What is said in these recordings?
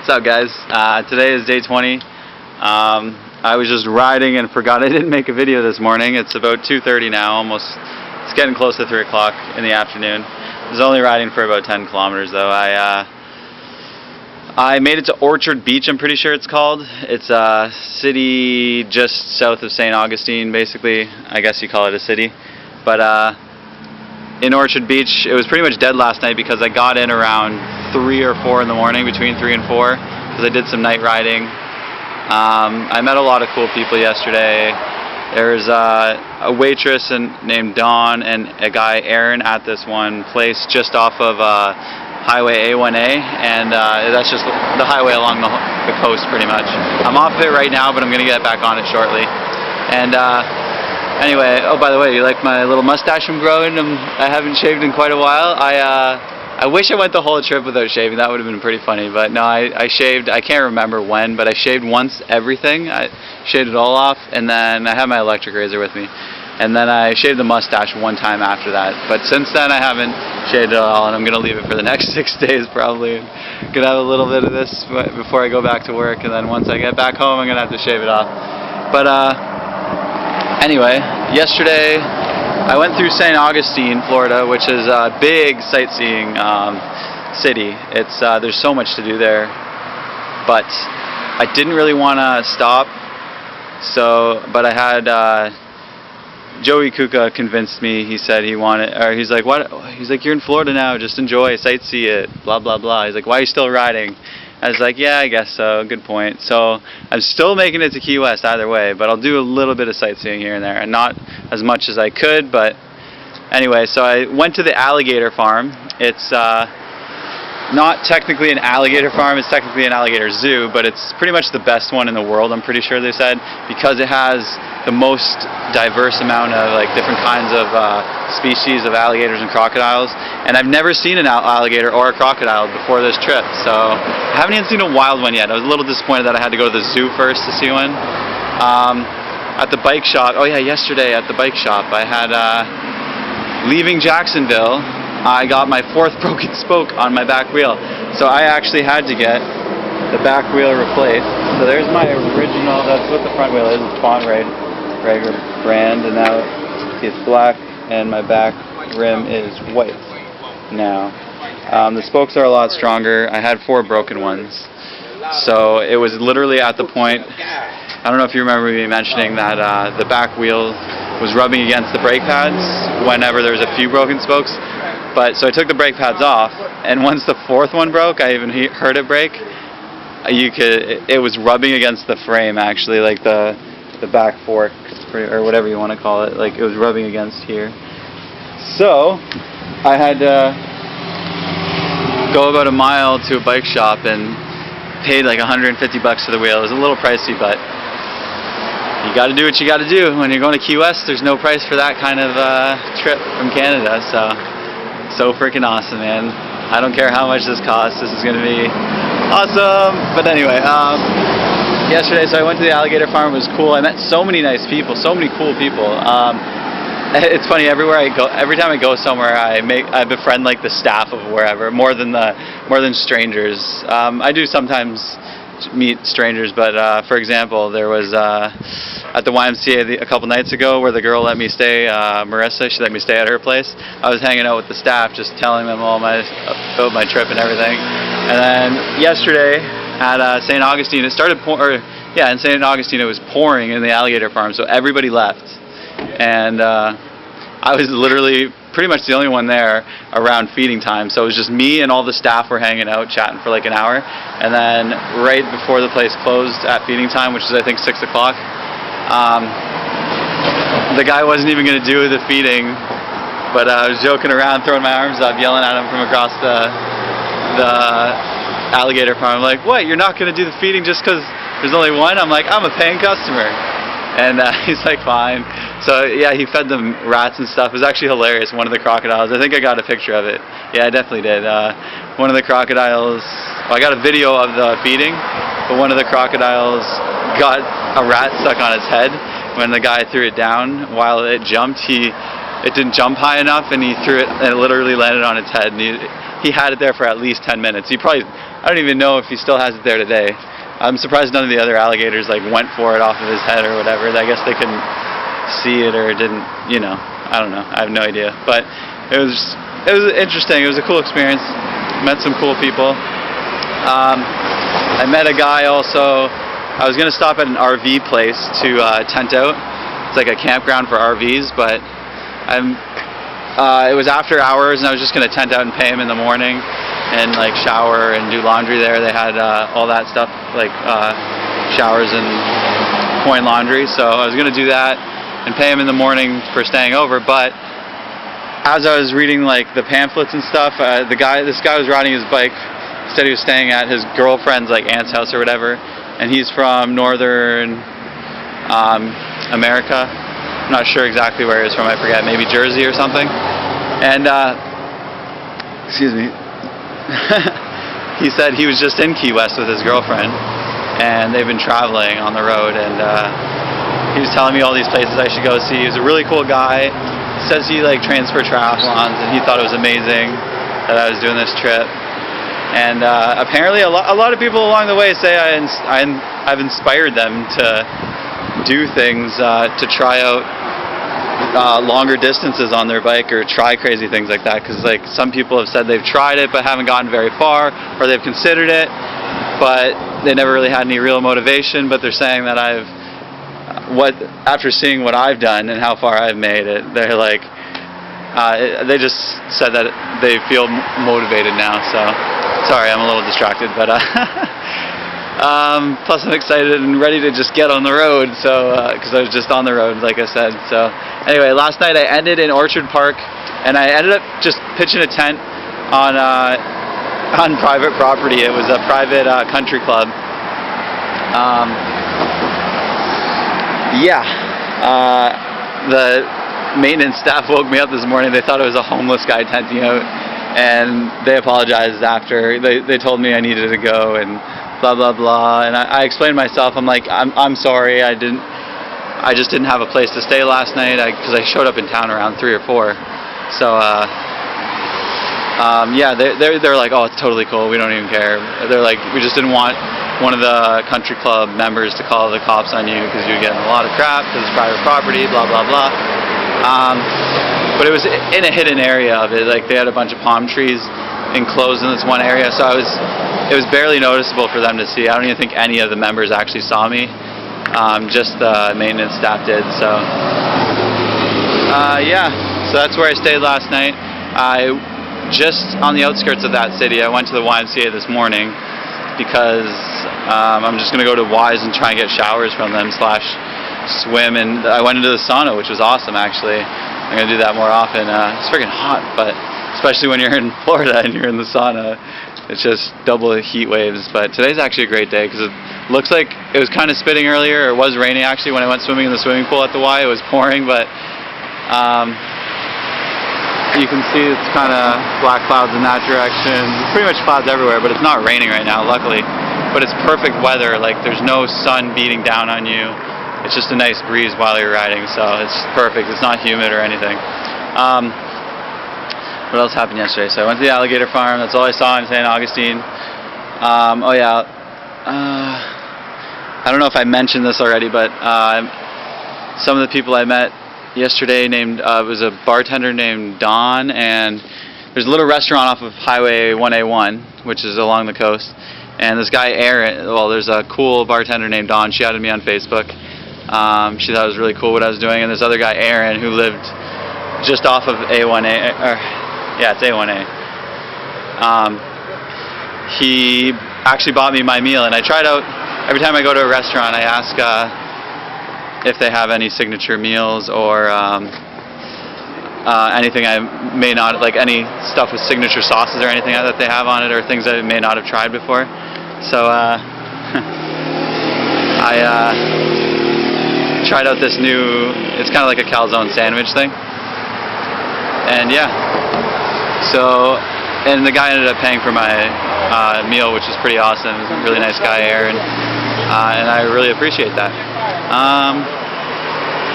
What's up, guys? Today is day 20. I was just riding and forgot I didn't make a video this morning. It's about 2:30 now, it's getting close to 3 o'clock in the afternoon. I was only riding for about 10 kilometers though. I made it to Orchard Beach, I'm pretty sure it's called. It's a city just south of St. Augustine, basically. I guess you call it a city. But in Orchard Beach, it was pretty much dead last night because I got in around 3 or 4 in the morning, between 3 and 4, because I did some night riding. I met a lot of cool people yesterday. There's a waitress named Dawn and a guy, Aaron, at this one place just off of Highway A1A, and that's just the highway along the coast pretty much. I'm off it right now, but I'm going to get back on it shortly. And anyway, oh, by the way, you like my little mustache I'm growing? I haven't shaved in quite a while. I wish I went the whole trip without shaving. That would have been pretty funny. But no, I shaved. I can't remember when, but I shaved once everything. I shaved it all off, and then I had my electric razor with me. And then I shaved the mustache one time after that. But since then, I haven't shaved it at all, and I'm going to leave it for the next 6 days probably. I'm going to have a little bit of this before I go back to work, and then once I get back home, I'm going to have to shave it off. But anyway, yesterday I went through St. Augustine, Florida, which is a big sightseeing city. There's so much to do there, but I didn't really want to stop. But I had Joey Kuka convinced me. He said he's like, what? He's like, you're in Florida now, just enjoy, sightsee it, blah blah blah. He's like, why are you still riding? I was like, yeah, I guess so, good point. So I'm still making it to Key West either way, but I'll do a little bit of sightseeing here and there, and not as much as I could, but anyway, so I went to the alligator farm. It's not technically an alligator farm, it's technically an alligator zoo, but it's pretty much the best one in the world, I'm pretty sure they said, because it has the most diverse amount of different kinds of species of alligators and crocodiles. And I've never seen an alligator or a crocodile before this trip, so I haven't even seen a wild one yet. I was a little disappointed that I had to go to the zoo first to see one. At the bike shop, oh yeah, yesterday at the bike shop, I had, leaving Jacksonville, I got my 4th broken spoke on my back wheel. So I actually had to get the back wheel replaced. So there's my original, that's what the front wheel is, it's Bonrager brand, and now it's black, and my back rim is white now. The spokes are a lot stronger. I had 4 broken ones. So it was literally at the point, I don't know if you remember me mentioning that the back wheel was rubbing against the brake pads whenever there was a few broken spokes. But so I took the brake pads off, and once the 4th one broke, I even heard it break. It was rubbing against the frame actually, like the back fork or whatever you want to call it. Like it was rubbing against here. So I had to go about a mile to a bike shop and paid like $150 for the wheel. It was a little pricey, but you got to do what you got to do. When you're going to Key West, there's no price for that kind of trip from Canada. So freaking awesome, man. I don't care how much this costs. This is going to be awesome. But anyway, yesterday, so I went to the alligator farm. It was cool. I met so many nice people, so many cool people. It's funny, everywhere I go, every time I go somewhere, I befriend like the staff of wherever, more than strangers. I do sometimes meet strangers, but for example, there was at the YMCA a couple nights ago where the girl let me stay, Marissa, she let me stay at her place. I was hanging out with the staff, just telling them all about my trip and everything. And then yesterday at St. Augustine, it started in St. Augustine it was pouring in the alligator farm, so everybody left. And I was literally pretty much the only one there around feeding time, so it was just me and all the staff were hanging out chatting for like an hour. And then right before the place closed at feeding time, which is I think 6 o'clock, the guy wasn't even going to do the feeding, but I was joking around, throwing my arms up, yelling at him from across the alligator farm. I'm like, what, you're not going to do the feeding just because there's only one? I'm like, I'm a paying customer. And he's like, fine. So yeah, he fed them rats and stuff. It was actually hilarious. One of the crocodiles, I think I got a picture of it. Yeah, I definitely did. One of the crocodiles, well, I got a video of the feeding, but one of the crocodiles got a rat stuck on its head. When the guy threw it down, while it jumped, it didn't jump high enough, and he threw it, and it literally landed on its head. And he had it there for at least 10 minutes. He probably, I don't even know if he still has it there today. I'm surprised none of the other alligators like went for it off of his head or whatever. I guess they couldn't see it or didn't, you know, I don't know. I have no idea. But it was interesting. It was a cool experience. Met some cool people. I met a guy also. I was going to stop at an RV place to tent out. It's like a campground for RVs, but it was after hours, and I was just going to tent out and pay him in the morning and like shower and do laundry there. They had all that stuff, like showers and coin laundry. So I was going to do that and pay him in the morning for staying over. But as I was reading like the pamphlets and stuff, this guy was riding his bike. Said he was staying at his girlfriend's like aunt's house or whatever, and he's from northern America. I'm not sure exactly where he was from. I forget, maybe Jersey or something. And excuse me. He said he was just in Key West with his girlfriend, and they've been traveling on the road. And he was telling me all these places I should go see. He was a really cool guy. He says he like trains for triathlons, and he thought it was amazing that I was doing this trip. And apparently a lot of people along the way say I've inspired them to do things, to try out longer distances on their bike or try crazy things like that. Because like some people have said they've tried it but haven't gotten very far, or they've considered it but they never really had any real motivation. But they're saying that after seeing what I've done and how far I've made it, they're like they just said that they feel motivated now. So sorry, I'm a little distracted, but plus I'm excited and ready to just get on the road, so because I was just on the road, like I said. So anyway, last night I ended in Orchard Park, and I ended up just pitching a tent on private property. It was a private country club. The maintenance staff woke me up this morning. They thought it was a homeless guy tenting out, and they apologized after. They told me I needed to go and blah blah blah. And I explained myself. I'm like, I'm sorry. I just didn't have a place to stay last night because I showed up in town around 3 or 4. So yeah, they're like, oh, it's totally cool. We don't even care. They're like, we just didn't want one of the country club members to call the cops on you because you're getting a lot of crap because it's private property. Blah blah blah. But it was in a hidden area of it. Like they had a bunch of palm trees enclosed in this one area, so it was barely noticeable for them to see. I don't even think any of the members actually saw me. Just the maintenance staff did. So yeah, so that's where I stayed last night. I just on the outskirts of that city. I went to the YMCA this morning because I'm just gonna go to Wise and try and get showers from them / swim, and I went into the sauna, which was awesome actually. I'm going to do that more often. It's freaking hot, but especially when you're in Florida and you're in the sauna, it's just double the heat waves. But today's actually a great day because it looks like it was kind of spitting earlier, or it was raining actually when I went swimming in the swimming pool at the Y. It was pouring, but you can see it's kind of black clouds in that direction. Pretty much clouds everywhere, but it's not raining right now, luckily. But it's perfect weather. Like there's no sun beating down on you. It's just a nice breeze while you're riding, so it's perfect. It's not humid or anything. What else happened yesterday? So I went to the alligator farm. That's all I saw in St. Augustine. Oh yeah. I don't know if I mentioned this already, but some of the people I met yesterday was a bartender named Don, and there's a little restaurant off of Highway 1A1, which is along the coast. And this guy Aaron, well, there's a cool bartender named Don. She added me on Facebook. She thought it was really cool what I was doing, and this other guy Aaron who lived just off of A1A, it's A1A. He actually bought me my meal, and I tried out every time I go to a restaurant. I ask if they have any signature meals or anything I may not like, any stuff with signature sauces or anything that they have on it, or things that I may not have tried before. So I tried out this new, it's kind of like a calzone sandwich thing, and yeah, so, and the guy ended up paying for my meal, which is pretty awesome. He's a really nice guy, Aaron, and I really appreciate that.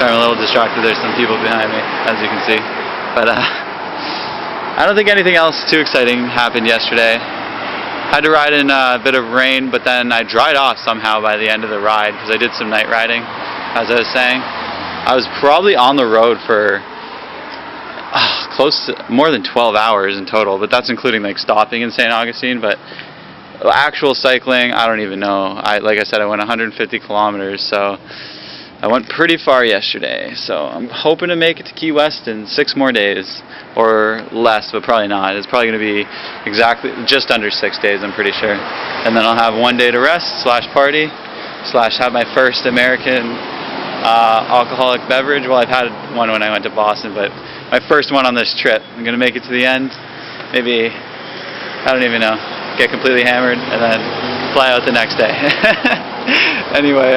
Sorry, I'm a little distracted. There's some people behind me, as you can see, but I don't think anything else too exciting happened yesterday. Had to ride in a bit of rain, but then I dried off somehow by the end of the ride because I did some night riding, as I was saying. I was probably on the road for close to more than 12 hours in total, but that's including like stopping in St. Augustine. But actual cycling, I don't even know. Like I said, I went 150 kilometers, so I went pretty far yesterday. So I'm hoping to make it to Key West in 6 more days, or less, but probably not. It's probably going to be exactly just under 6 days, I'm pretty sure. And then I'll have 1 day to rest / party / have my first American alcoholic beverage. Well, I've had one when I went to Boston, but my first one on this trip. I'm going to make it to the end. Maybe, I don't even know, get completely hammered and then fly out the next day. Anyway,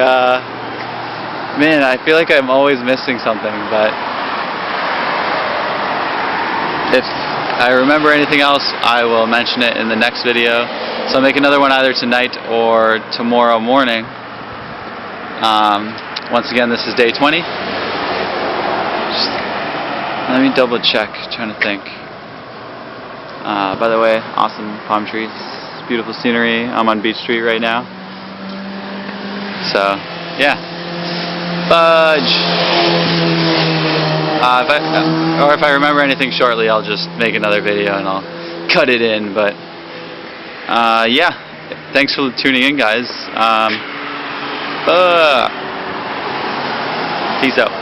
man, I feel like I'm always missing something, but if I remember anything else, I will mention it in the next video. So I'll make another one either tonight or tomorrow morning. Once again, this is day 20. Let me double check, trying to think. By the way, awesome palm trees, beautiful scenery. I'm on Beach Street right now. So, yeah. Fudge! If I remember anything shortly, I'll just make another video and I'll cut it in. But, yeah. Thanks for tuning in, guys. Peace out.